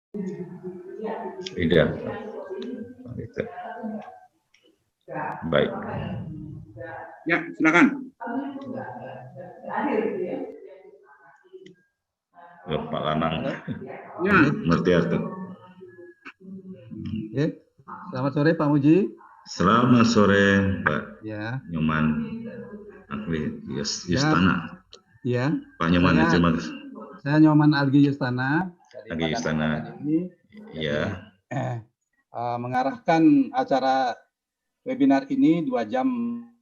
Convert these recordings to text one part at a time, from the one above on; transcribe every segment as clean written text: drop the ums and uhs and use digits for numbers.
Tidak. Baik. Ya, silakan. Pak Lanang. Ya. Ngerti Arthur. Oke. Selamat sore Pak Muji. Selamat sore Pak Nyoman Algi Yustana. Ya. Pak Nyoman saya Nyoman Algi Yustana. Algi Yustana. Ya. Mengarahkan acara webinar ini 2 jam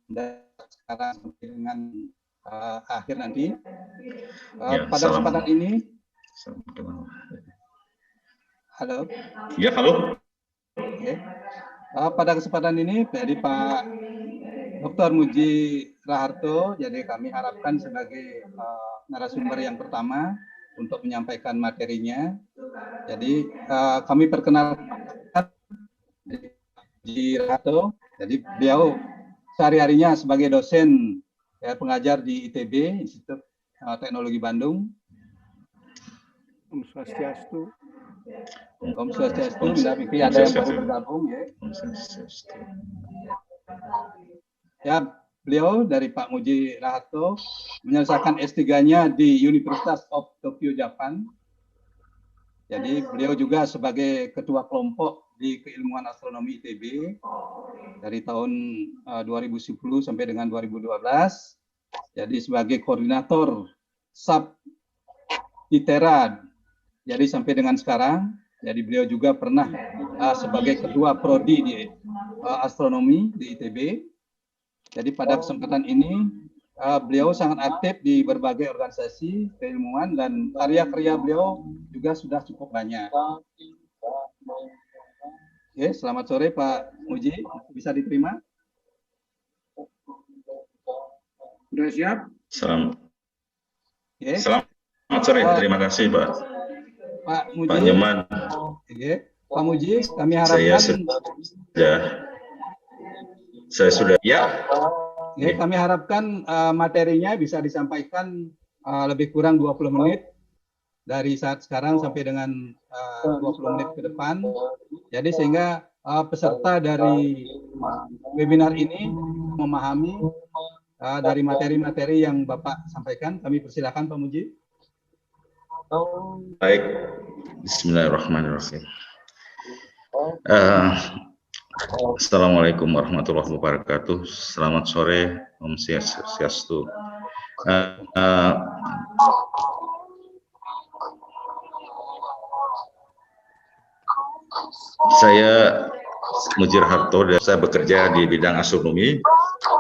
dari sekarang sampai dengan akhir nanti. Pada kesempatan ini. Halo. Ya, halo. Oke. Pada kesempatan ini dari Pak Dr. Muji Raharto, jadi kami harapkan sebagai narasumber yang pertama untuk menyampaikan materinya. Jadi kami perkenalkan Muji Raharto, jadi beliau sehari-harinya sebagai dosen pengajar di ITB, Institut Teknologi Bandung. Om Swastiastu. Om Swastiastu, mungkin ada yang baru bergabung ya. Ya, beliau dari Pak Muji Raharto menyelesaikan S3-nya di University of Tokyo, Jepang. Jadi beliau juga sebagai ketua kelompok di keilmuan astronomi ITB dari tahun 2010 sampai dengan 2012. Jadi sebagai koordinator sub ITERA. Jadi sampai dengan sekarang, jadi beliau juga pernah sebagai ketua prodi di astronomi di ITB. Jadi pada kesempatan ini beliau sangat aktif di berbagai organisasi keilmuan dan karya-karya beliau juga sudah cukup banyak. Oke, selamat sore Pak Muji, bisa diterima? Sudah siap? Selamat sore, terima kasih Pak. Pak Muji. Pak Nyoman. Pak Muji, kami harapkan. Saya sudah. Ya. Kami harapkan materinya bisa disampaikan lebih kurang 20 menit dari saat sekarang sampai dengan 20 menit ke depan. Jadi sehingga peserta dari webinar ini memahami dari materi-materi yang Bapak sampaikan. Kami persilakan Pak Muji. Baik, Bismillahirrahmanirrahim. Assalamualaikum warahmatullahi wabarakatuh. Selamat sore, Om Swastiastu. Saya Muji Raharto dan saya bekerja di bidang astronomi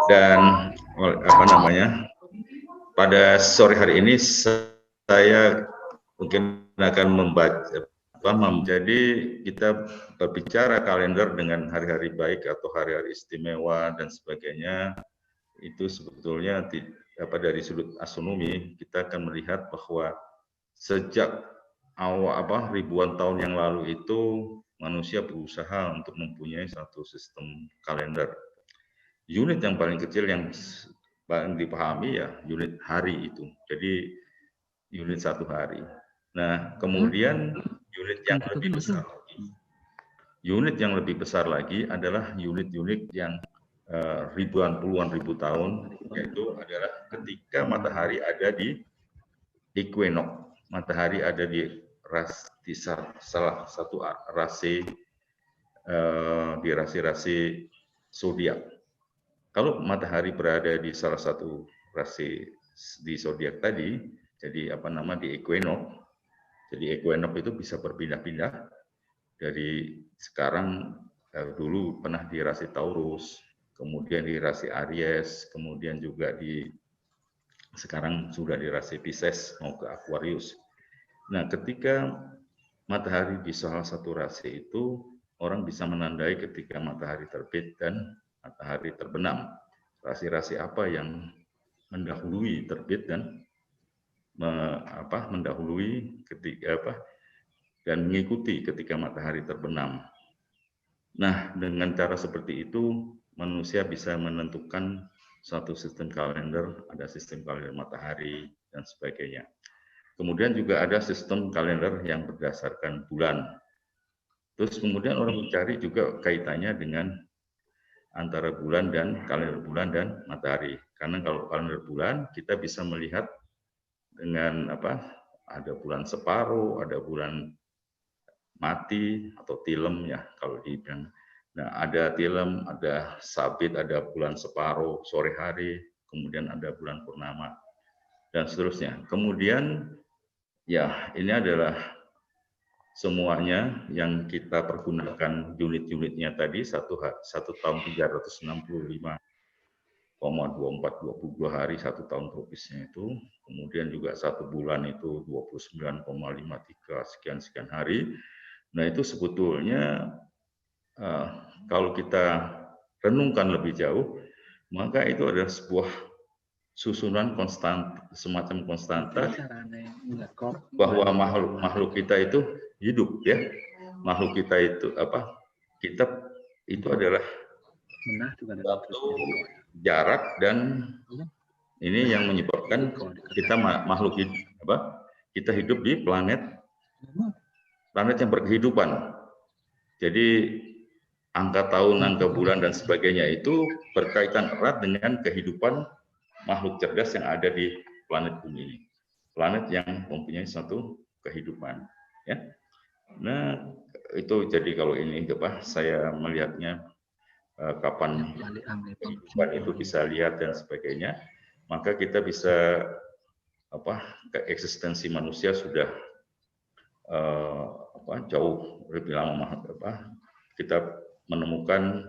dan pada sore hari ini saya mungkin akan membaca. Jadi kita berbicara kalender dengan hari-hari baik atau hari-hari istimewa dan sebagainya, itu sebetulnya dari sudut astronomi kita akan melihat bahwa sejak ribuan tahun yang lalu itu manusia berusaha untuk mempunyai satu sistem kalender. Unit yang paling kecil yang paling dipahami ya unit hari itu. Jadi unit 1 hari. Nah, kemudian unit yang lebih besar lagi adalah unit-unit yang puluhan ribu tahun, yaitu adalah ketika matahari ada di equinox. Matahari ada di salah satu rasi di rasi zodiak. Kalau matahari berada di salah satu rasi di zodiak tadi, jadi di equinox. Jadi equinox itu bisa berpindah-pindah dari sekarang, dulu pernah di rasi Taurus, kemudian di rasi Aries, kemudian juga sekarang sudah di rasi Pisces mau ke Aquarius. Nah, ketika matahari di salah satu rasi itu, orang bisa menandai ketika matahari terbit dan matahari terbenam. Rasi-rasi apa yang mendahului terbit dan mendahului dan mengikuti ketika matahari terbenam. Nah, dengan cara seperti itu manusia bisa menentukan satu sistem kalender, ada sistem kalender matahari dan sebagainya. Kemudian juga ada sistem kalender yang berdasarkan bulan. Terus kemudian orang mencari juga kaitannya dengan antara bulan dan kalender bulan dan matahari. Karena kalau kalender bulan kita bisa melihat dengan apa? Ada bulan separuh, ada bulan mati atau tilem ya kalau dibilang. Nah, ada tilem, ada sabit, ada bulan separuh sore hari, kemudian ada bulan purnama dan seterusnya. Kemudian ya ini adalah semuanya yang kita pergunakan unit-unitnya tadi satu tahun 365,2422 hari satu tahun tropisnya itu, kemudian juga satu bulan itu 29,53 sekian hari. Nah itu sebetulnya kalau kita renungkan lebih jauh, maka itu adalah sebuah susunan semacam konstanta bahwa makhluk kita itu hidup ya. Makhluk kita itu kita itu adalah waktu, jarak, dan ini yang menyebabkan kita makhluk kita hidup di planet yang berkehidupan. Jadi angka tahun, angka bulan dan sebagainya itu berkaitan erat dengan kehidupan makhluk cerdas yang ada di planet bumi ini. Planet yang mempunyai suatu kehidupan ya. Nah, itu jadi kalau ini saya melihatnya kapan kehidupan itu bisa lihat dan sebagainya, maka kita bisa eksistensi manusia sudah jauh lebih lama. Kita menemukan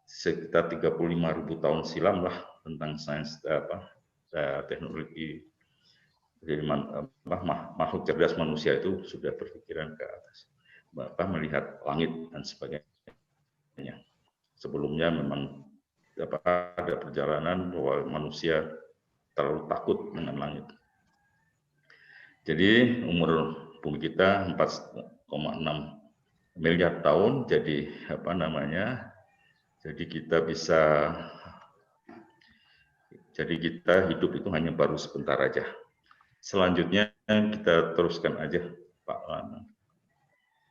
sekitar 35.000 tahun silam lah tentang sains teknologi. Jadi makhluk cerdas manusia itu sudah berpikiran ke atas, melihat langit dan sebagainya. Sebelumnya memang ada perjalanan bahwa manusia terlalu takut dengan langit. Jadi umur bumi kita 4,6 miliar tahun. Jadi Jadi kita hidup itu hanya baru sebentar aja. Selanjutnya kita teruskan aja, Pak Lana.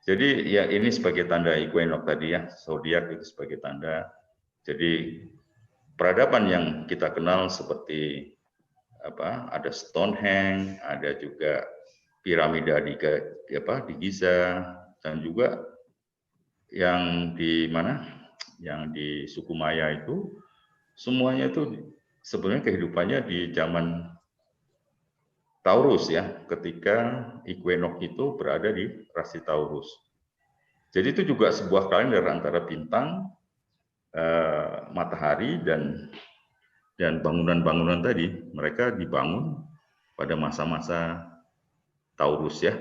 Jadi ya ini sebagai tanda equinox tadi ya, zodiak itu sebagai tanda. Jadi peradaban yang kita kenal seperti ada Stonehenge, ada juga piramida di Giza, dan juga yang di mana? Yang di suku Maya itu semuanya itu sebenarnya kehidupannya di zaman Taurus ya, ketika equinox itu berada di rasi Taurus. Jadi itu juga sebuah kalender antara bintang, matahari, dan bangunan-bangunan tadi. Mereka dibangun pada masa-masa Taurus ya,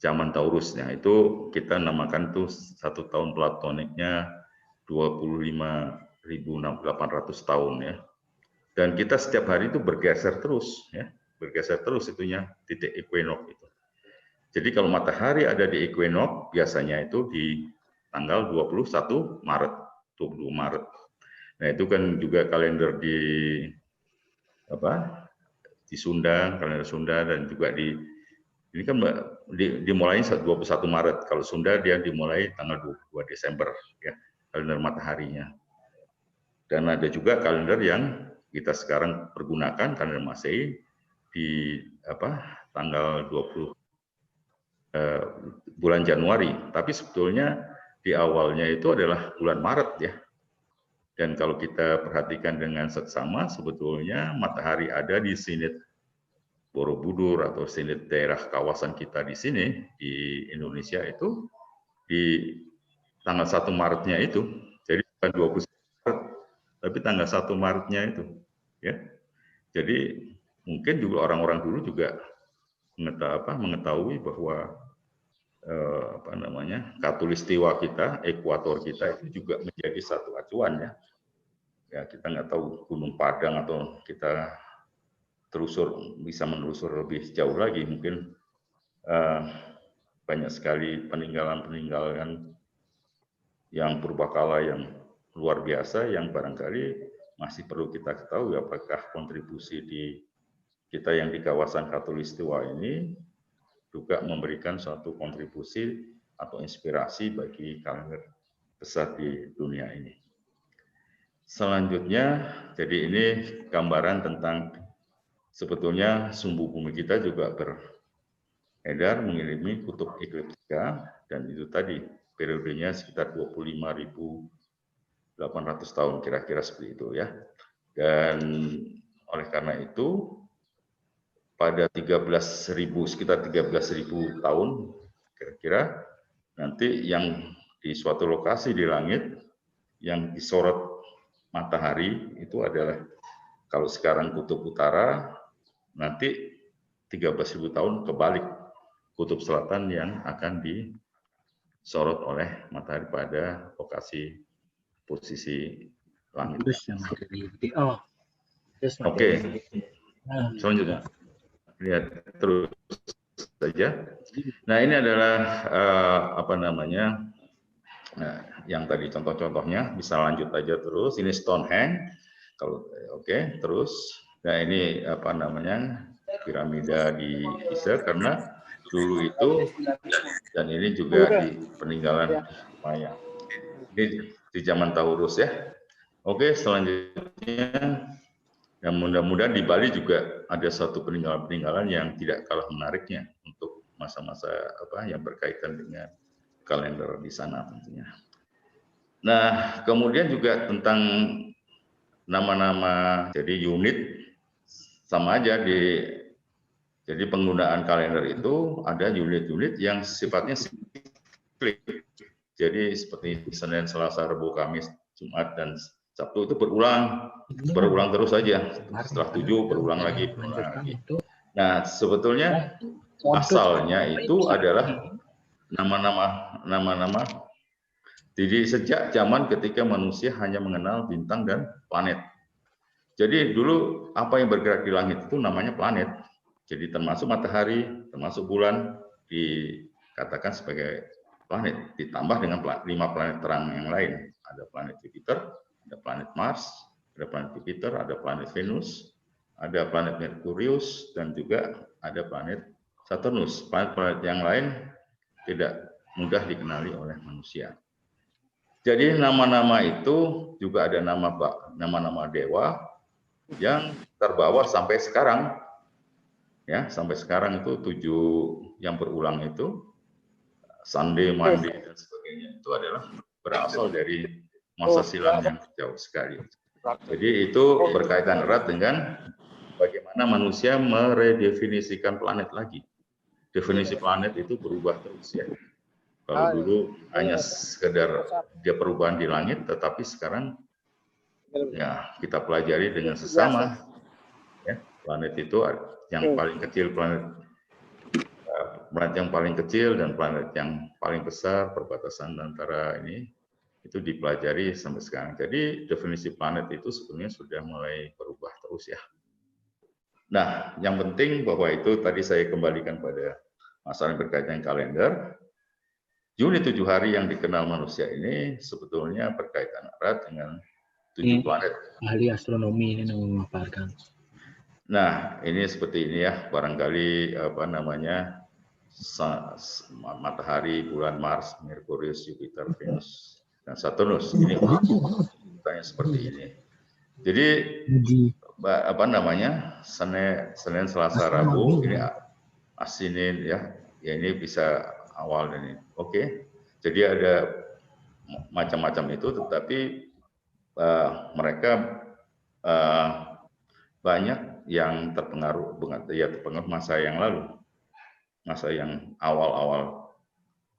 zaman Taurus. Nah itu kita namakan tuh satu tahun platoniknya 25.800 tahun ya. Dan kita setiap hari itu bergeser terus ya. Bergeser terus itunya titik equinox itu. Jadi kalau matahari ada di equinox biasanya itu di tanggal 21 Maret, 22 Maret. Nah, itu kan juga kalender di Sunda, kalender Sunda, dan juga ini kan dimulai 21 Maret. Kalau Sunda dia dimulai tanggal 22 Desember ya, kalender mataharinya. Dan ada juga kalender yang kita sekarang pergunakan, kalender Masehi, di tanggal 20 bulan Januari, tapi sebetulnya di awalnya itu adalah bulan Maret ya. Dan kalau kita perhatikan dengan seksama, sebetulnya matahari ada di sinit Borobudur atau sinit daerah kawasan kita di sini di Indonesia itu di tanggal 1 Maretnya itu. Jadi bukan 21 Maret, tapi tanggal 1 Maretnya itu ya. Jadi mungkin juga orang-orang dulu juga mengetahui bahwa katulistiwa kita, ekuator kita itu juga menjadi satu acuan ya. Ya kita nggak tahu Gunung Padang atau kita bisa menelusur lebih jauh lagi, mungkin banyak sekali peninggalan yang purbakala yang luar biasa yang barangkali masih perlu kita ketahui apakah kontribusi di kita yang di kawasan Khatulistiwa ini juga memberikan suatu kontribusi atau inspirasi bagi kalender besar di dunia ini. Selanjutnya, jadi ini gambaran tentang sebetulnya sumbu bumi kita juga beredar mengelilingi kutub ekliptika, dan itu tadi periodenya sekitar 25.800 tahun kira-kira seperti itu ya. Dan oleh karena itu pada sekitar 13.000 tahun kira-kira nanti yang di suatu lokasi di langit yang disorot matahari itu adalah kalau sekarang kutub utara, nanti 13.000 tahun kebalik kutub selatan yang akan disorot oleh matahari pada lokasi posisi langit. Oke, selanjutnya lihat terus saja. Nah, ini adalah yang tadi contoh-contohnya, bisa lanjut aja terus. Ini Stonehenge, kalau oke, terus. Nah, ini piramida di Giza karena dulu itu, dan ini juga di peninggalan Maya. Ini di zaman Taurus ya. Oke, selanjutnya. Dan mudah-mudahan di Bali juga ada satu peninggalan-peninggalan yang tidak kalah menariknya untuk masa-masa yang berkaitan dengan kalender di sana tentunya. Nah, kemudian juga tentang nama-nama, jadi unit sama aja jadi penggunaan kalender itu ada unit-unit yang sifatnya siklik. Jadi seperti Senin, Selasa, Rabu, Kamis, Jumat, dan Sabtu itu berulang terus saja. Setelah 7 berulang lagi. Nah, sebetulnya asalnya itu adalah nama-nama. Jadi sejak zaman ketika manusia hanya mengenal bintang dan planet. Jadi dulu apa yang bergerak di langit itu namanya planet. Jadi termasuk matahari, termasuk bulan dikatakan sebagai planet. Ditambah dengan 5 planet terang yang lain. Ada planet Jupiter, ada planet Mars, ada planet Jupiter, ada planet Venus, ada planet Merkurius, dan juga ada planet Saturnus. Planet-planet yang lain tidak mudah dikenali oleh manusia. Jadi nama-nama itu juga ada nama-nama dewa yang terbawa sampai sekarang. Ya, sampai sekarang itu 7 yang berulang itu, Sunday, Monday, dan sebagainya, itu adalah berasal dari masa silam yang jauh sekali. Jadi itu berkaitan erat dengan bagaimana manusia meredefinisikan planet lagi. Definisi planet itu berubah terus ya. Kalau dulu hanya sekedar dia perubahan di langit, tetapi sekarang ya kita pelajari dengan sesama. Ya, planet itu yang paling kecil, planet yang paling kecil dan planet yang paling besar, perbatasan antara ini itu dipelajari sampai sekarang. Jadi definisi planet itu sebetulnya sudah mulai berubah terus ya. Nah, yang penting bahwa itu tadi saya kembalikan pada masalah yang berkaitan kalender. Unit 7 hari yang dikenal manusia ini sebetulnya berkaitan erat dengan 7 planet. Ahli astronomi ini memaparkan. Nah, ini seperti ini ya, barangkali matahari, bulan, Mars, Merkurius, Jupiter, Venus, dan Saturnus. Ini tanya seperti ini. Jadi Senin, Selasa, Rabu ini Senin ya ini bisa awal ini. Oke. Jadi ada macam-macam itu, tetapi mereka banyak yang terpengaruh masa yang lalu, masa yang awal-awal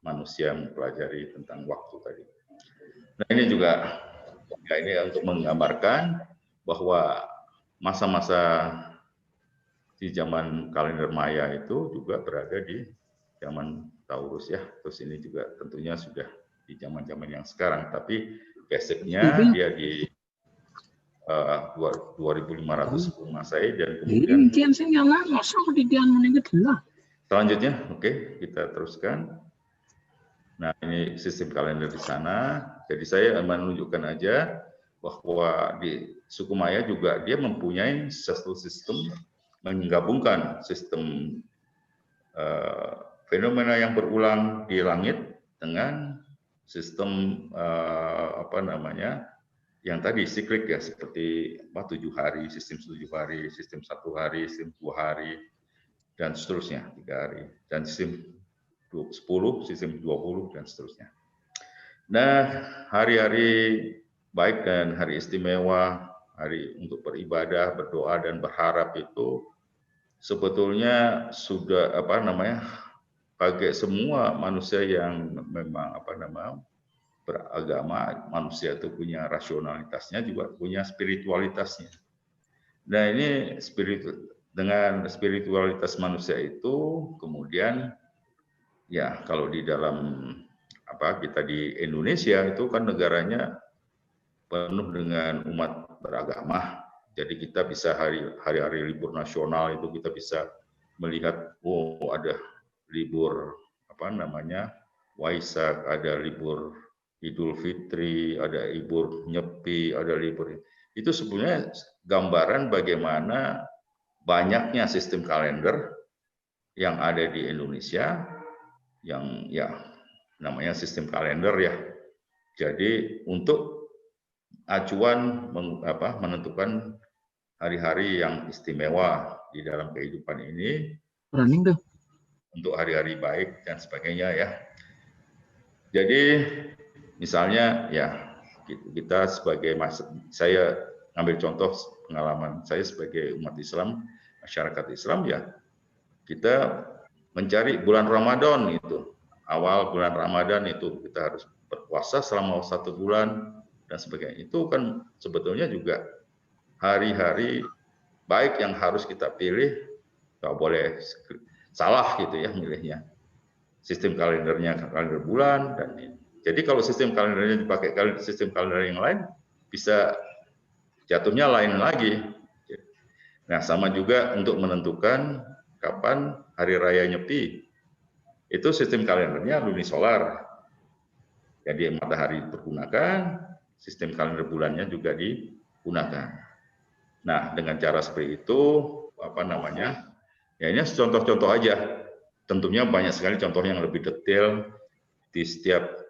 manusia mempelajari tentang waktu tadi. Nah, ini juga ini untuk menggambarkan bahwa masa-masa di zaman kalender Maya itu juga berada di zaman Taurus ya. Terus ini juga tentunya sudah di zaman-zaman yang sekarang, tapi basicnya dia di 2500 sebelum Masehi, dan kemudian selanjutnya, oke, kita teruskan. Nah, ini sistem kalender di sana. Jadi saya menunjukkan aja bahwa di suku Maya juga dia mempunyai satu sistem menggabungkan sistem fenomena yang berulang di langit dengan sistem apa namanya yang tadi siklik ya, seperti 7 hari, sistem 7 hari, sistem 1 hari, sistem 2 hari, dan seterusnya 3 hari, dan sistem 10, sistem 20 dan seterusnya. Nah, hari-hari baik dan hari istimewa, hari untuk beribadah, berdoa dan berharap itu sebetulnya sudah apa namanya bagi semua manusia yang memang apa namanya beragama, manusia itu punya rasionalitasnya juga punya spiritualitasnya. Nah, ini dengan spiritualitas manusia itu kemudian ya kalau di dalam kita di Indonesia itu kan negaranya penuh dengan umat beragama. Jadi kita bisa hari-hari libur nasional itu kita bisa melihat ada libur apa namanya Waisak, ada libur Idul Fitri, ada libur Nyepi, ada libur. Itu sebenarnya gambaran bagaimana banyaknya sistem kalender yang ada di Indonesia yang ya namanya sistem kalender ya. Jadi untuk acuan menentukan hari-hari yang istimewa di dalam kehidupan ini, running tuh untuk hari-hari baik dan sebagainya ya. Jadi misalnya ya kita sebagai saya ambil contoh pengalaman saya sebagai umat Islam, masyarakat Islam ya, kita mencari bulan Ramadan itu, awal bulan Ramadan itu kita harus berpuasa selama 1 bulan dan sebagainya. Itu kan sebetulnya juga hari-hari baik yang harus kita pilih, nggak boleh salah gitu ya milihnya. Sistem kalendernya kalender bulan dan ini. Jadi kalau sistem kalendernya dipakai sistem kalender yang lain, bisa jatuhnya lain lagi. Nah, sama juga untuk menentukan kapan hari raya Nyepi. Itu sistem kalendernya lunisolar. Jadi matahari digunakan, sistem kalender bulannya juga digunakan. Nah, dengan cara seperti itu, apa namanya? Ya ini contoh-contoh aja. Tentunya banyak sekali contoh yang lebih detail di setiap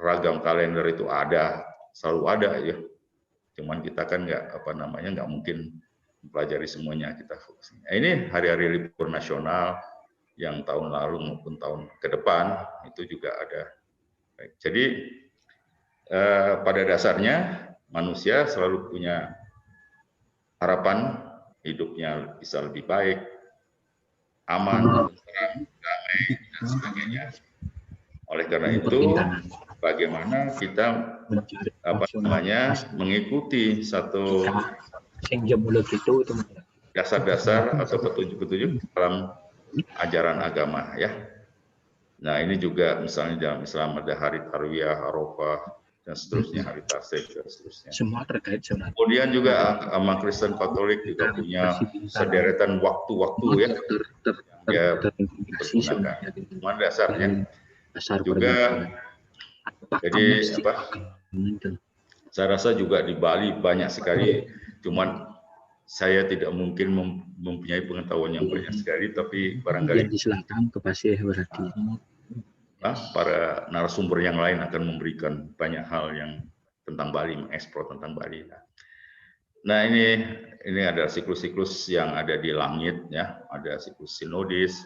ragam kalender itu ada, selalu ada ya. Cuman kita kan nggak mungkin mempelajari semuanya, kita fokus. Nah, ini hari-hari libur nasional yang tahun lalu maupun tahun ke depan itu juga ada. Jadi pada dasarnya manusia selalu punya harapan hidupnya bisa lebih baik, aman, damai dan sebagainya. Oleh karena itu, bagaimana kita mengikuti satu dasar-dasar atau petunjuk-petunjuk dalam ajaran agama ya. Nah, ini juga misalnya dalam Islam ada hari Tarwiyah, Arafah dan seterusnya, hari Tasyrik dan seterusnya. Semua terkait sunat. Kemudian juga agama Kristen Katolik juga punya sederetan waktu-waktu ya yang dia bergunakan. Cuma dasarnya juga jadi saya rasa juga di Bali banyak sekali, cuman saya tidak mungkin mempunyai pengetahuan yang banyak sekali, tapi barangkali di selatan ke Pasir berarti para narasumber yang lain akan memberikan banyak hal yang tentang Bali, mengeksplor tentang Bali. Nah, ini ada siklus-siklus yang ada di langit ya, ada siklus sinodis,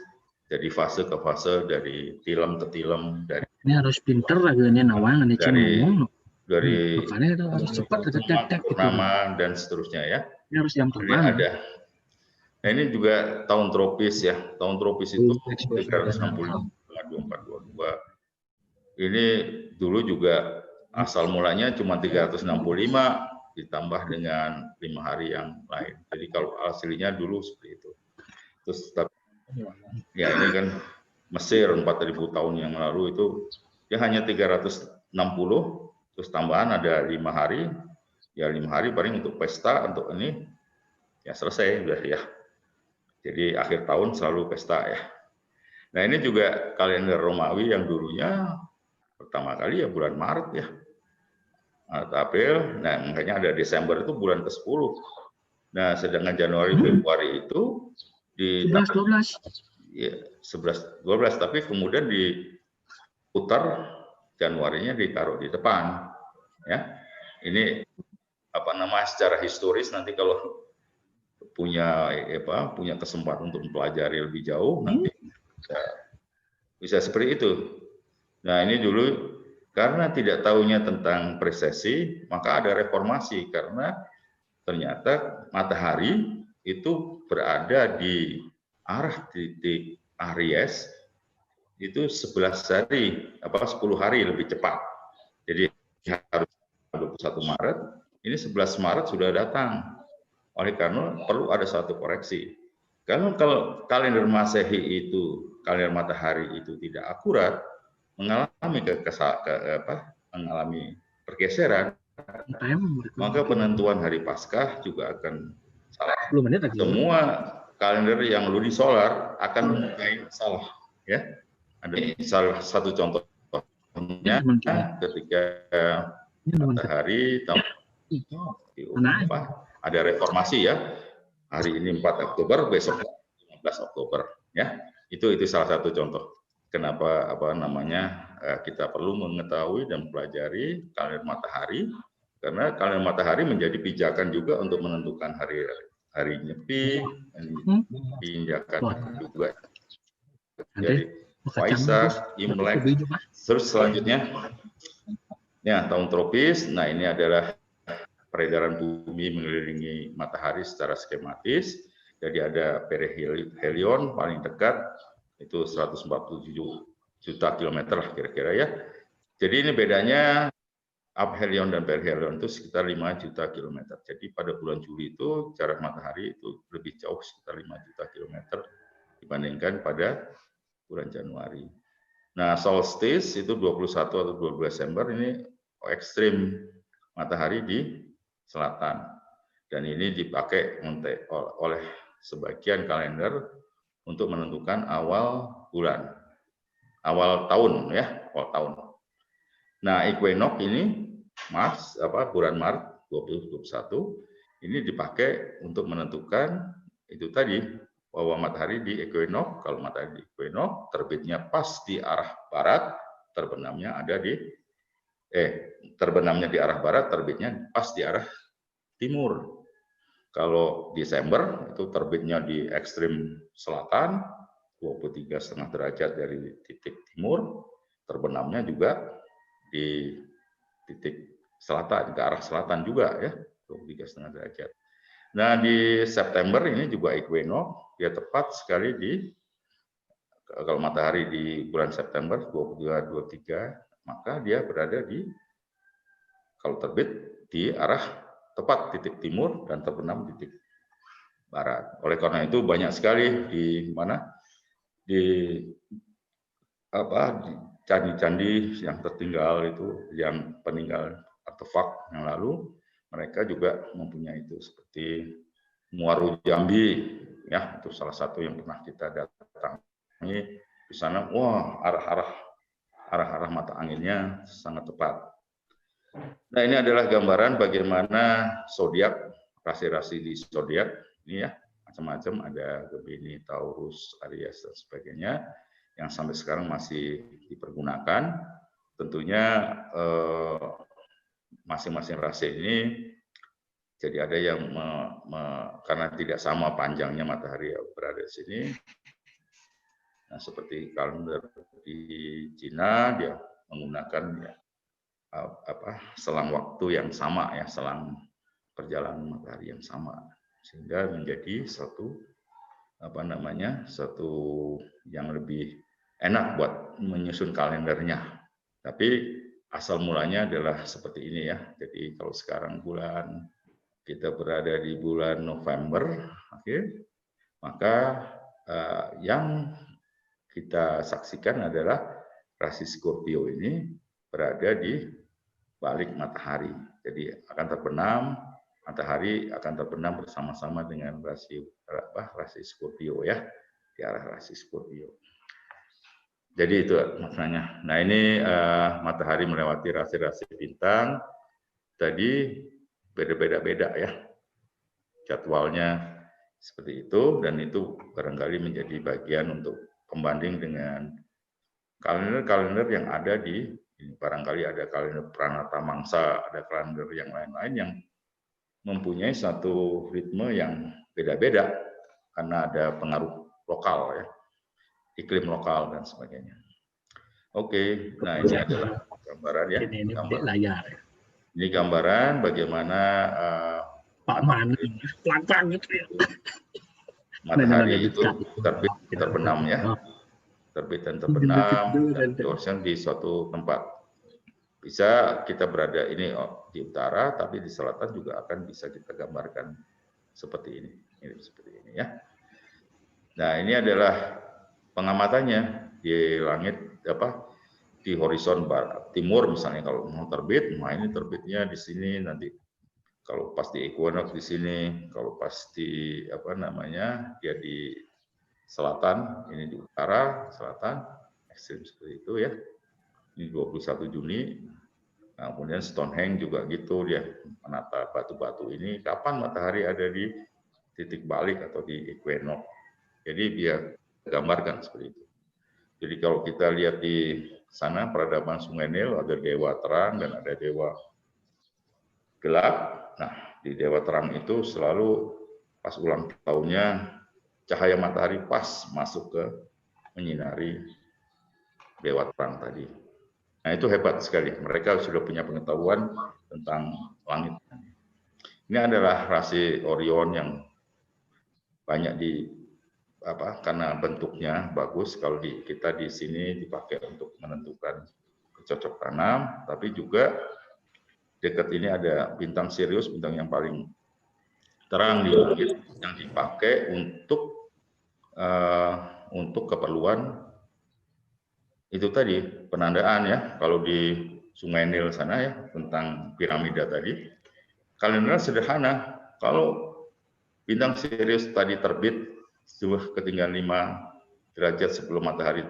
dari fase ke fase, dari tilem ke tilem, dari ini harus pinter lagi nawang dari makanya itu harus cepat purnama dan seterusnya ya. Ini harus jam terbang. Ada. Nah, ini juga tahun tropis ya. Tahun tropis itu 365 2422. Ini dulu juga asal mulanya cuma 365 ditambah dengan 5 hari yang lain. Jadi kalau aslinya dulu seperti itu. Terus ya ini kan Mesir 4000 tahun yang lalu itu ya hanya 360, terus tambahan ada 5 hari. Ya 5 hari paling untuk pesta, untuk ini ya selesai udah ya. Jadi akhir tahun selalu pesta ya. Nah, ini juga kalender Romawi yang dulunya pertama kali ya bulan Maret ya. Maret, April, nah makanya ada Desember itu bulan ke-10. Nah, sedangkan Januari Februari itu di 11-12. ya, 11-12, tapi kemudian diputar Januarinya ditaruh di depan. Ya, ini apa namanya secara historis nanti kalau punya kesempatan untuk mempelajari lebih jauh nanti bisa seperti itu. Nah, ini dulu karena tidak tahunya tentang presesi, maka ada reformasi karena ternyata matahari itu berada di arah titik Aries itu 10 hari lebih cepat. Jadi harus 21 Maret, ini 11 Maret sudah datang. Oleh karena perlu ada satu koreksi. Kalau kalender Masehi itu, kalender matahari itu tidak akurat, mengalami mengalami pergeseran, maka penentuan hari Paskah juga akan salah. 10 menit lagi. Semua kalender yang lunisolar akan salah, ya. Ada salah satu contohnya ketika matahari ada reformasi ya. Hari ini 4 Oktober, besok 15 Oktober, ya. Itu salah satu contoh. Kenapa kita perlu mengetahui dan mempelajari kalender matahari, karena kalender matahari menjadi pijakan juga untuk menentukan hari Nyepi, pijakan juga. Jadi Waisak, Imlek, terus selanjutnya ya tahun tropis. Nah, ini adalah peredaran bumi mengelilingi matahari secara skematis. Jadi ada perihelion paling dekat itu 147 juta kilometer lah kira-kira ya. Jadi ini bedanya aphelion dan perihelion itu sekitar 5 juta kilometer. Jadi pada bulan Juli itu jarak matahari itu lebih jauh sekitar 5 juta kilometer dibandingkan pada bulan Januari. Nah, solstice itu 21 atau 22 Desember ini ekstrim matahari di selatan. Dan ini dipakai oleh sebagian kalender untuk menentukan awal bulan. Awal tahun ya, awal tahun. Nah, equinox ini bulan Maret 2021 ini dipakai untuk menentukan itu tadi bahwa matahari di equinox, kalau matahari di equinox terbitnya pas di arah barat, terbenamnya di arah barat, terbitnya pas di arah timur. Kalau Desember itu terbitnya di ekstrim selatan, 23,5 derajat dari titik timur, terbenamnya juga di titik selatan, ke arah selatan juga ya, 23,5 derajat. Nah, di September ini juga equinox, dia tepat sekali kalau matahari di bulan September 22-23, maka dia berada kalau terbit di arah tepat titik timur dan terbenam di titik barat. Oleh karena itu banyak sekali di candi-candi yang tertinggal itu, yang peninggal artefak yang lalu, mereka juga mempunyai itu, seperti Muaru Jambi, ya itu salah satu yang pernah kita datangi di sana. Wah, arah mata anginnya sangat tepat. Nah, ini adalah gambaran bagaimana zodiak, rasi-rasi di zodiak ini ya, macam-macam, ada Gemini, Taurus, Aries dan sebagainya yang sampai sekarang masih dipergunakan. Tentunya masing-masing rasi ini jadi ada yang karena tidak sama panjangnya matahari yang berada di sini. Nah, seperti kalender di Cina dia menggunakan selang waktu yang sama ya, selang perjalanan matahari yang sama, sehingga menjadi satu yang lebih enak buat menyusun kalendernya. Tapi asal mulanya adalah seperti ini ya. Jadi kalau sekarang kita berada di bulan November, maka yang kita saksikan adalah rasi Scorpio ini berada di balik matahari. Jadi matahari akan terbenam bersama-sama dengan rasi Scorpio ya, di arah rasi Scorpio. Jadi itu maknanya. Nah, ini matahari melewati rasi-rasi bintang. Tadi beda-beda ya. jadwalnya seperti itu, dan itu barangkali menjadi bagian untuk pembanding dengan kalender-kalender yang ada di barangkali ada kalender Pranata Mangsa, ada kalender yang lain-lain yang mempunyai satu ritme yang beda-beda karena ada pengaruh lokal ya, iklim lokal dan sebagainya. Oke, nah ini adalah gambaran ya. Ini layar. Ini gambaran bagaimana Pak Man, pelan-pelan gitu ya. matahari itu terbit terbenam ya, terbit dan terbenam dan di suatu tempat. Bisa kita berada ini di utara, tapi di selatan juga akan bisa kita gambarkan seperti ini, seperti ini ya. Nah ini adalah pengamatannya di langit di horizon barat timur misalnya kalau mau terbit, nah ini terbitnya di sini nanti. Kalau pas di equinox di sini, kalau pas di dia di selatan, ini di utara, selatan, ekstrim seperti itu ya. Ini 21 Juni. Nah, kemudian Stonehenge juga gitu, dia menata batu-batu ini kapan matahari ada di titik balik atau di equinox. Jadi dia gambarkan seperti itu. Jadi kalau kita lihat di sana peradaban Sungai Nil ada dewa terang dan ada dewa gelap. Nah, di dewa terang itu selalu pas ulang tahunnya cahaya matahari pas masuk ke menyinari dewa terang tadi. Nah, itu hebat sekali. Mereka sudah punya pengetahuan tentang langit. Ini adalah rasi Orion yang banyak karena bentuknya bagus. Kalau kita di sini dipakai untuk menentukan cocok tanam, tapi juga dekat ini ada bintang Sirius, bintang yang paling terang di langit yang dipakai untuk keperluan itu tadi penandaan ya. Kalau di Sungai Nil sana ya tentang piramida tadi, kalender sederhana. Kalau bintang Sirius tadi terbit sudah ketinggian 5 derajat sebelum matahari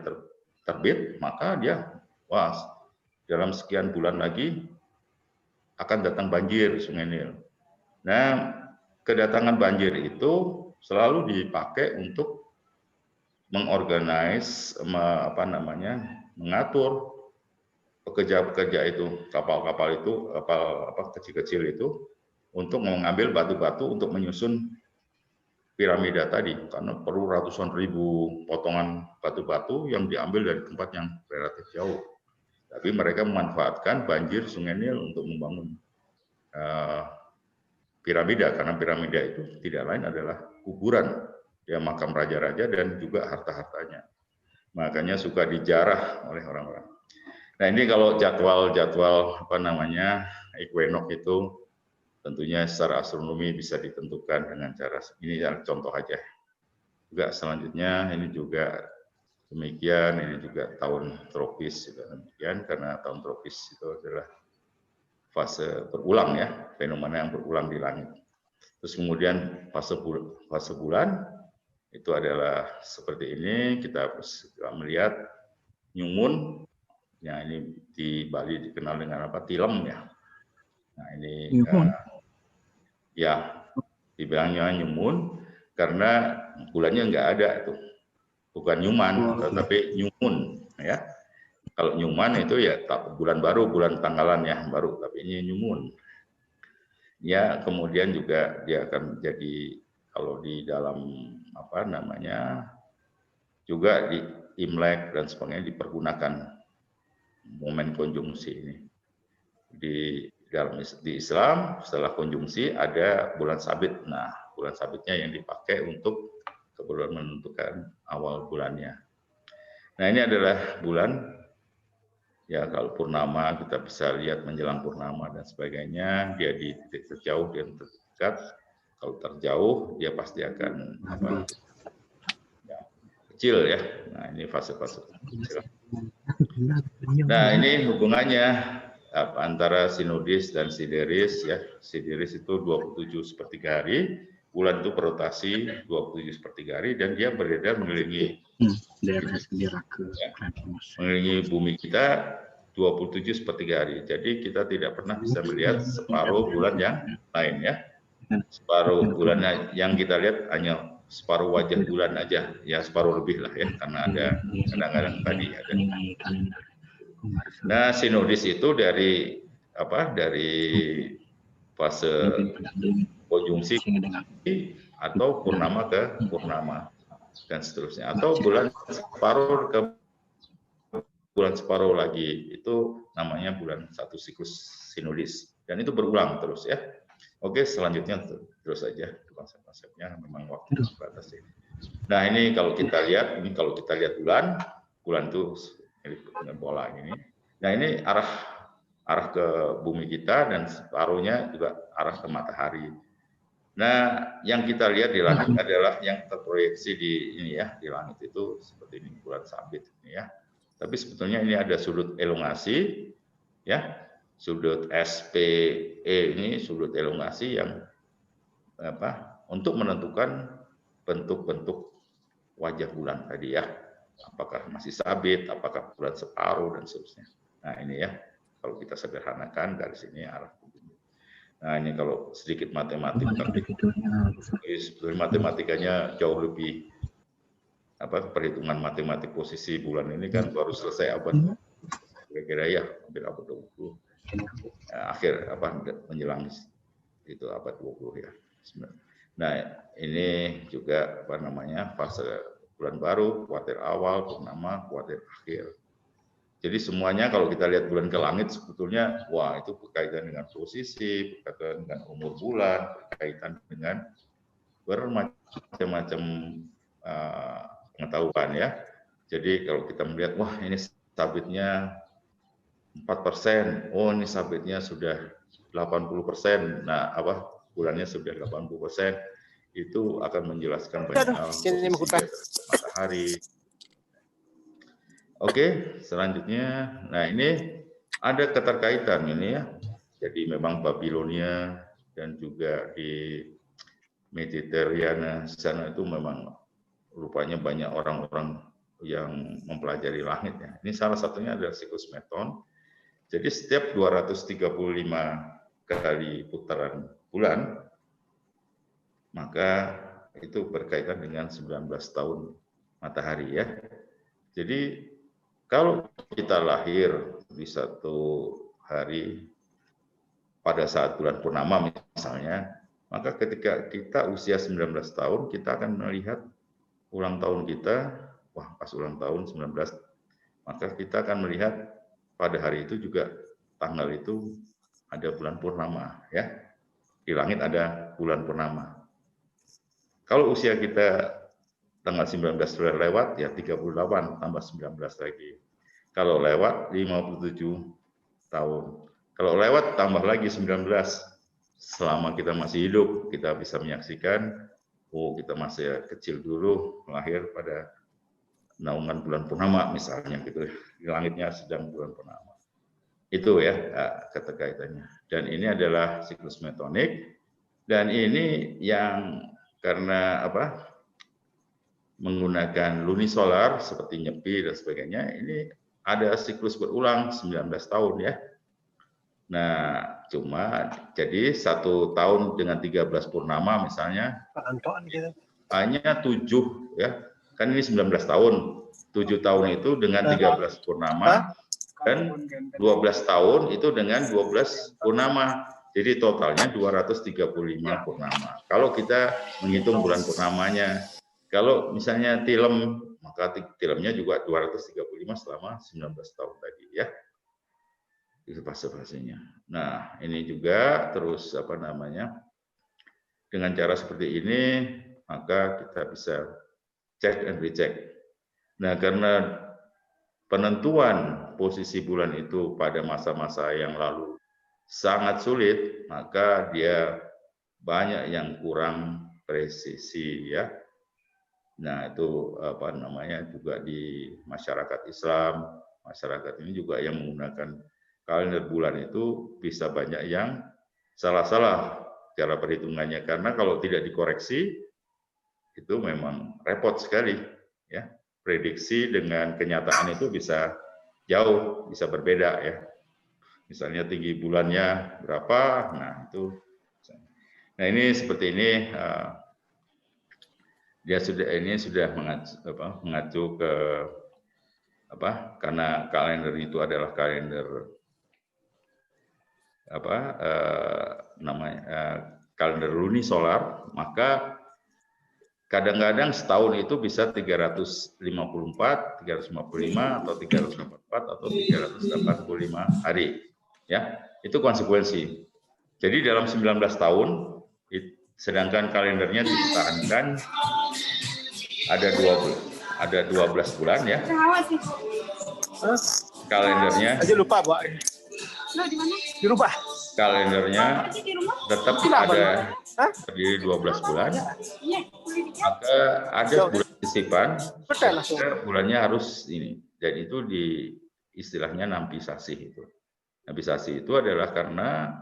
terbit, maka dia dalam sekian bulan lagi akan datang banjir Sungai Nil. Nah, kedatangan banjir itu selalu dipakai untuk mengorganize, mengatur pekerja-pekerja itu, kapal-kapal itu, kapal kecil-kecil itu, untuk mengambil batu-batu untuk menyusun piramida tadi, karena perlu ratusan ribu potongan batu-batu yang diambil dari tempat yang relatif jauh. Tapi mereka memanfaatkan banjir Sungai Nil untuk membangun piramida, karena piramida itu tidak lain adalah kuburan ya, makam raja-raja dan juga harta-hartanya. Makanya suka dijarah oleh orang-orang. Nah ini kalau jadwal equinox itu tentunya secara astronomi bisa ditentukan dengan cara ini, contoh aja. Juga selanjutnya ini juga demikian, ini juga tahun tropis juga demikian, karena tahun tropis itu adalah fase berulang ya, fenomena yang berulang di langit. Terus kemudian fase bulan itu adalah seperti ini, kita melihat new moon, ya ini di Bali dikenal dengan tilem ya. Nah ini ya dibilangnya new moon karena bulannya nggak ada itu. Bukan Nyuman, tetapi Nyumun ya. Kalau Nyuman itu ya bulan baru, bulan tanggalan ya baru, tapi ini Nyumun. Ya, kemudian juga dia akan menjadi kalau di dalam juga di Imlek dan sebagainya dipergunakan momen konjungsi ini. Di Islam setelah konjungsi ada bulan sabit. Nah, bulan sabitnya yang dipakai untuk keperluan menentukan awal bulannya. Nah ini adalah bulan, ya kalau purnama kita bisa lihat menjelang purnama dan sebagainya, dia di titik terjauh dan terdekat. Kalau terjauh dia pasti akan kecil ya. Nah ini fase-fase kecil. Nah ini hubungannya antara sinodis dan sideris ya. Sideris itu 27/3 hari. Bulan itu berotasi 27/3 hari dan dia beredar mengelilingi mengelilingi bumi kita 27/3 hari. Jadi kita tidak pernah bisa melihat separuh bulan yang lain ya. separuh bulannya yang kita lihat hanya separuh wajah bulan aja, ya separuh lebih lah ya, karena ada kadang-kadang tadi ada. Nah, sinodis itu dari apa? Dari fase konjungsi atau purnama ke purnama dan seterusnya, atau bulan separuh ke bulan separuh lagi, itu namanya bulan satu siklus sinodis, dan itu berulang terus ya. Oke, selanjutnya terus saja konsep-konsepnya, memang waktu terbatas ini. Nah, ini kalau kita lihat, bulan itu dengan bola ini. Nah, ini arah ke bumi kita, dan separuhnya juga arah ke matahari. Nah, yang kita lihat di langit adalah yang terproyeksi di ini ya, di langit itu seperti ini, bulan sabit ini ya. Tapi sebetulnya ini ada sudut elongasi ya. Sudut SPE ini sudut elongasi yang apa? Untuk menentukan bentuk-bentuk wajah bulan tadi ya. Apakah masih sabit, apakah bulan separuh dan seterusnya. Nah, ini ya. Kalau kita sederhanakan dari sini arah bumi. Nah, ini kalau sedikit matematik, sebetulnya matematikanya jauh lebih apa, perhitungan matematik posisi bulan ini kan baru selesai abad kira-kira ya, hampir abad 20. Akhir apa menjelang itu abad 20 ya. Nah, ini juga apa namanya, fase bulan baru, kuartil awal, purnama, kuartil akhir. Jadi semuanya kalau kita lihat bulan ke langit sebetulnya, wah itu berkaitan dengan posisi, berkaitan dengan umur bulan, berkaitan dengan bermacam-macam pengetahuan ya. Jadi kalau kita melihat, wah ini sabitnya 4%, oh ini sabitnya sudah 80%, nah apa bulannya sudah 80%, itu akan menjelaskan banyak hal matahari. Oke, selanjutnya, nah ini ada keterkaitan ini ya. Jadi memang Babilonia dan juga di Mediterania sana itu memang rupanya banyak orang-orang yang mempelajari langit ya. Ini salah satunya adalah siklus Meton. Jadi setiap 235 kali putaran bulan, maka itu berkaitan dengan 19 tahun matahari ya. Jadi kalau kita lahir di satu hari pada saat bulan purnama misalnya, maka ketika kita usia 19 tahun, kita akan melihat ulang tahun kita, wah pas ulang tahun 19, maka kita akan melihat pada hari itu juga tanggal itu ada bulan purnama ya. Di langit ada bulan purnama. Kalau usia kita tanggal 19 sudah lewat, ya 38 tambah 19 lagi. Kalau lewat 57 tahun. Kalau lewat tambah lagi 19. Selama kita masih hidup, kita bisa menyaksikan, oh kita masih kecil dulu, lahir pada naungan bulan purnama misalnya gitu. Di langitnya sedang bulan purnama. Itu ya keterkaitannya. Dan ini adalah siklus metonik. Dan ini yang karena apa? Menggunakan lunisolar seperti Nyepi dan sebagainya, ini ada siklus berulang 19 tahun ya. Nah, cuma jadi 1 tahun dengan 13 purnama misalnya hanya 7 ya. Kan ini 19 tahun. 7 tahun itu dengan 13 purnama dan 12 tahun itu dengan 12 purnama. Jadi totalnya 235 purnama. Kalau kita menghitung bulan purnamanya. Kalau misalnya tilem, maka tilemnya juga 235 selama 19 tahun tadi ya. Itu fase-fasenya. Nah, ini juga terus apa namanya? Dengan cara seperti ini, maka kita bisa check and recheck. Nah, karena penentuan posisi bulan itu pada masa-masa yang lalu sangat sulit, maka dia banyak yang kurang presisi ya. Nah, itu apa namanya juga di masyarakat Islam, masyarakat ini juga yang menggunakan kalender bulan itu bisa banyak yang salah-salah cara perhitungannya, karena kalau tidak dikoreksi itu memang repot sekali ya. Prediksi dengan kenyataan itu bisa jauh, bisa berbeda ya. Misalnya tinggi bulannya berapa, nah itu. Nah ini seperti ini, dia sudah mengacu ke karena kalender itu adalah kalender kalender lunisolar, maka kadang-kadang setahun itu bisa 354, 355 atau 384 atau 385 hari. Ya, itu konsekuensi. Jadi dalam 19 tahun, sedangkan kalendernya dipertahankan ada 12 bulan ya. Kalendernya aja lupa, Bu. Dirubah. Kalendernya tetap ada di 12 bulan. Maka ada bulan sisipan, bulannya harus ini. Dan itu istilahnya nampisasi itu. Nampisasi itu adalah karena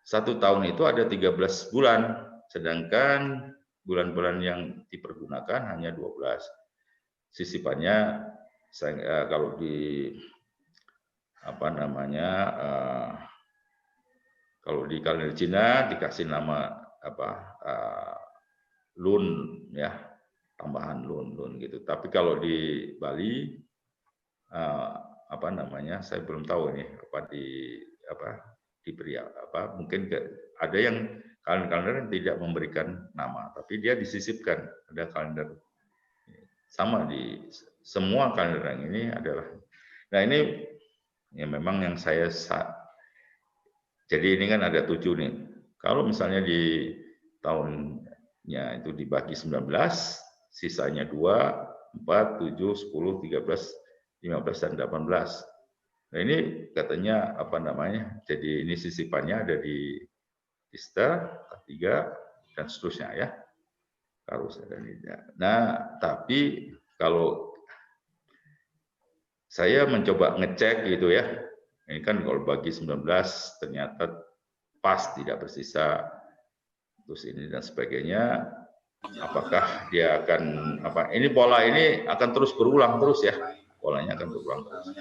1 tahun itu ada 13 bulan, sedangkan bulan-bulan yang dipergunakan hanya 12. Sisipannya kalau di kalau di kalender Cina dikasih nama lun ya, tambahan lun gitu. Tapi kalau di Bali saya belum tahu ini diberi mungkin ada yang kalender yang tidak memberikan nama, tapi dia disisipkan ada kalender sama di semua kalender yang ini adalah. Nah ini ya memang yang jadi ini kan ada 7 nih. Kalau misalnya di tahunnya itu dibagi 19, sisanya 2, 4, 7, 10, 13, 15 dan 18. Nah ini katanya jadi ini sisipannya ada di Ista, K3 dan seterusnya ya. Harus ada ini. Nah, tapi kalau saya mencoba ngecek gitu ya. Ini kan kalau bagi 19 ternyata pas tidak bersisa terus ini dan sebagainya. Apakah dia akan ini pola ini akan terus berulang terus ya. Polanya akan berulang terus.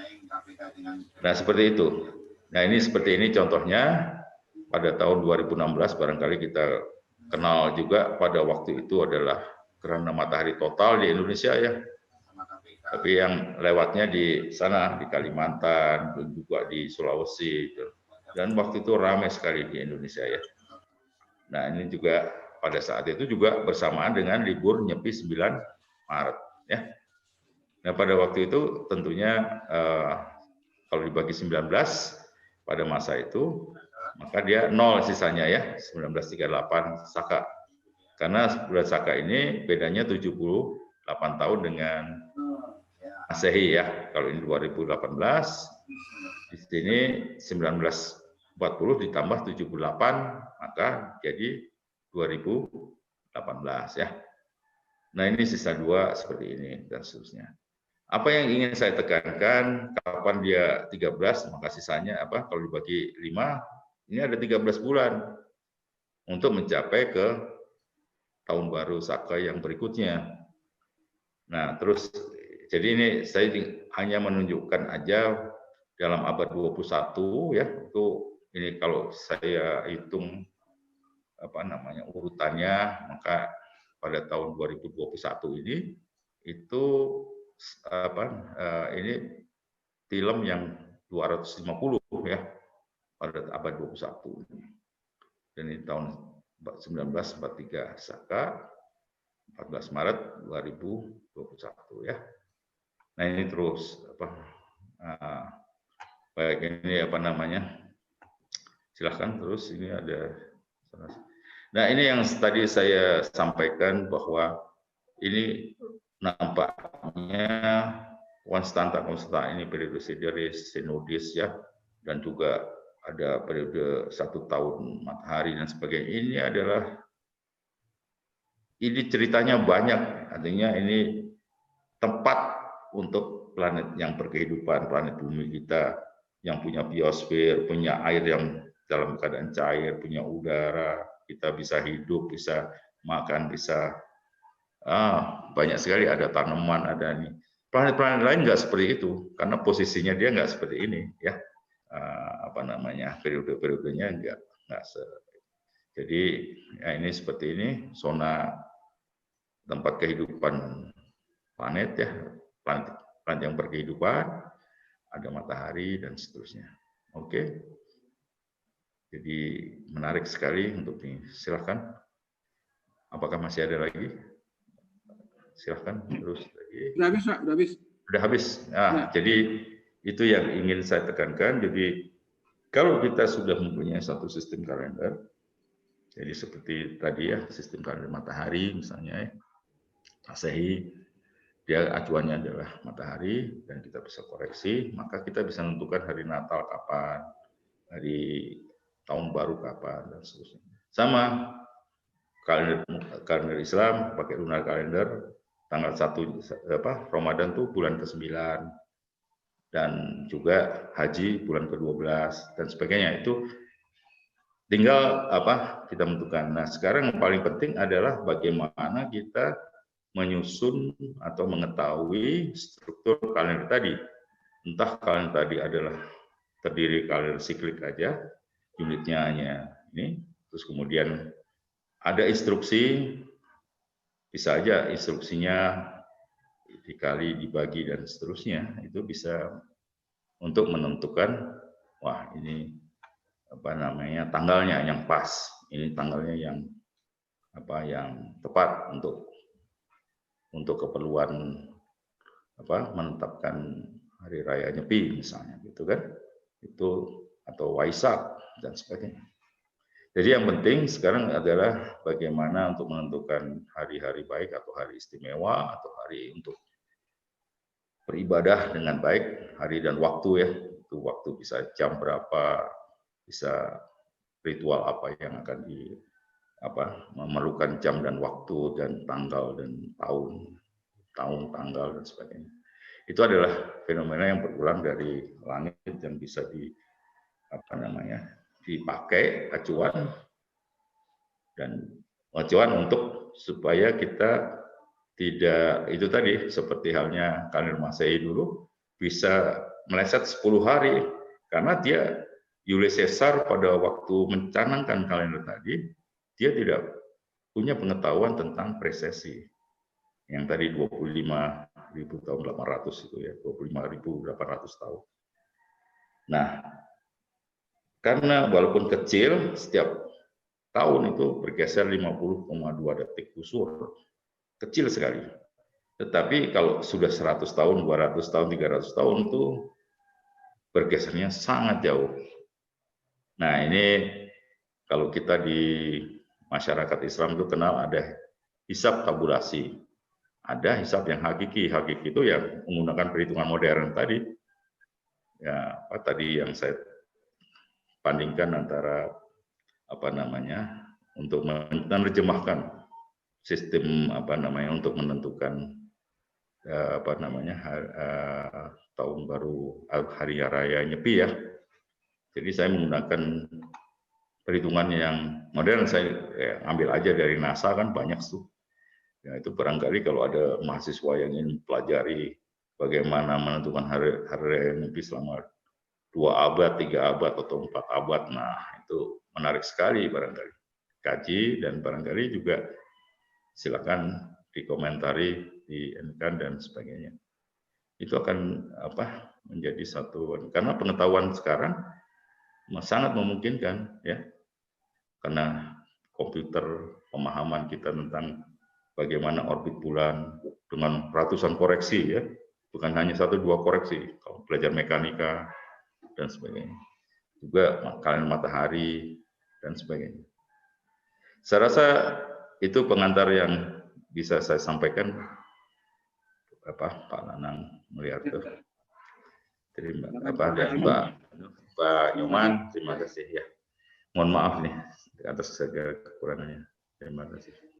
Nah, seperti itu. Nah, ini seperti ini contohnya pada tahun 2016 barangkali kita kenal juga pada waktu itu adalah gerhana matahari total di Indonesia ya. Tapi yang lewatnya di sana, di Kalimantan, dan juga di Sulawesi. Dan waktu itu ramai sekali di Indonesia ya. Nah ini juga pada saat itu juga bersamaan dengan libur Nyepi 9 Maret. Ya. Nah pada waktu itu tentunya kalau dibagi 19 pada masa itu, maka dia 0 sisanya ya, 1938 Saka. Karena bulan Saka ini bedanya 78 tahun dengan Masehi ya, kalau ini 2018, di sini 1940 ditambah 78, maka jadi 2018 ya. Nah ini sisa 2 seperti ini dan seterusnya. Apa yang ingin saya tekankan, kapan dia 13, maka sisanya kalau dibagi 5, ini ada 13 bulan untuk mencapai ke tahun baru Saka yang berikutnya. Nah terus jadi ini saya hanya menunjukkan aja dalam abad 21 ya, itu ini kalau saya hitung urutannya, maka pada tahun 2021 ini itu ini film yang 250 ya pada abad 21. Dan ini tahun 1943 Saka, 14 Maret 2021 ya. Nah ini terus baik ini silahkan terus ini ada. Nah ini yang tadi saya sampaikan bahwa ini nampaknya konstanta ini periode sideris, sinodis ya, dan juga ada periode 1 tahun matahari dan sebagainya. Ini adalah ceritanya banyak, artinya ini tempat untuk planet yang berkehidupan, planet bumi kita yang punya biosfer, punya air yang dalam keadaan cair, punya udara, kita bisa hidup, bisa makan, bisa banyak sekali, ada tanaman, ada ini. Planet-planet lain nggak seperti itu, karena posisinya dia nggak seperti ini, ya. Periode-periodenya nggak Jadi ya ini seperti ini zona tempat kehidupan planet ya, planet yang berkehidupan, ada matahari dan seterusnya. Oke. Jadi menarik sekali untuk ini. Silahkan. Apakah masih ada lagi? Silahkan terus lagi. Sudah habis, Pak. Sudah habis. Sudah habis. Nah, jadi itu yang ingin saya tekankan. Jadi kalau kita sudah mempunyai satu sistem kalender, jadi seperti tadi ya, sistem kalender matahari misalnya, Masehi, dia acuannya adalah matahari dan kita bisa koreksi, maka kita bisa menentukan hari Natal kapan, hari tahun baru kapan dan seterusnya. Sama kalender Islam pakai lunar kalender, tanggal 1 Ramadan tuh bulan ke-9 dan juga haji bulan ke-12 dan sebagainya. Itu tinggal kita menentukan. Nah, sekarang yang paling penting adalah bagaimana kita menyusun atau mengetahui struktur kalender tadi. Entah kalender tadi adalah terdiri kalender siklik aja, unitnya hanya ini, terus kemudian ada instruksi, bisa aja instruksinya dikali, dibagi, dan seterusnya, itu bisa untuk menentukan, wah ini tanggalnya yang pas, ini tanggalnya yang yang tepat untuk keperluan menetapkan hari raya Nyepi misalnya, gitu kan, itu atau Waisak dan sebagainya. Jadi yang penting sekarang adalah bagaimana untuk menentukan hari-hari baik atau hari istimewa atau hari untuk beribadah dengan baik, hari dan waktu ya. Itu waktu bisa jam berapa, bisa ritual apa yang akan memerlukan jam dan waktu dan tanggal dan tahun, tanggal dan sebagainya. Itu adalah fenomena yang berulang dari langit yang bisa dipakai acuan untuk supaya kita tidak itu tadi seperti halnya kalender Masehi dulu bisa meleset 10 hari karena dia Julius Caesar pada waktu mencanangkan kalender tadi dia tidak punya pengetahuan tentang presesi yang tadi 25.000 tahun 800 itu ya, 25.800 tahun. Nah, karena walaupun kecil, setiap tahun itu bergeser 50,2 detik busur. Kecil sekali. Tetapi kalau sudah 100 tahun, 200 tahun, 300 tahun itu bergesernya sangat jauh. Nah, ini kalau kita di masyarakat Islam itu kenal ada hisab tabulasi. Ada hisab yang hakiki. Hakiki itu yang menggunakan perhitungan modern tadi. Ya, tadi yang saya bandingkan antara untuk menerjemahkan sistem untuk menentukan tahun baru hari raya Nyepi ya. Jadi saya menggunakan perhitungan yang modern, saya ambil aja dari NASA kan banyak tuh. Ya, itu barangkali kalau ada mahasiswa yang ingin pelajari bagaimana menentukan hari raya Nyepi selama 2 abad, 3 abad, atau 4 abad. Nah, itu menarik sekali barangkali. Kaji dan barangkali juga silakan dikomentari, di-kan dan sebagainya. Itu akan menjadi satu, karena pengetahuan sekarang sangat memungkinkan ya. Karena komputer, pemahaman kita tentang bagaimana orbit bulan dengan ratusan koreksi ya. Bukan hanya 1-2 koreksi. Kalau belajar mekanika dan sebagainya. Juga kalender matahari dan sebagainya. Saya rasa itu pengantar yang bisa saya sampaikan, Pak Nanang Mulyarto. Terima kasih Pak Nyoman, terima kasih ya. Mohon maaf nih atas segala kekurangannya. Terima kasih.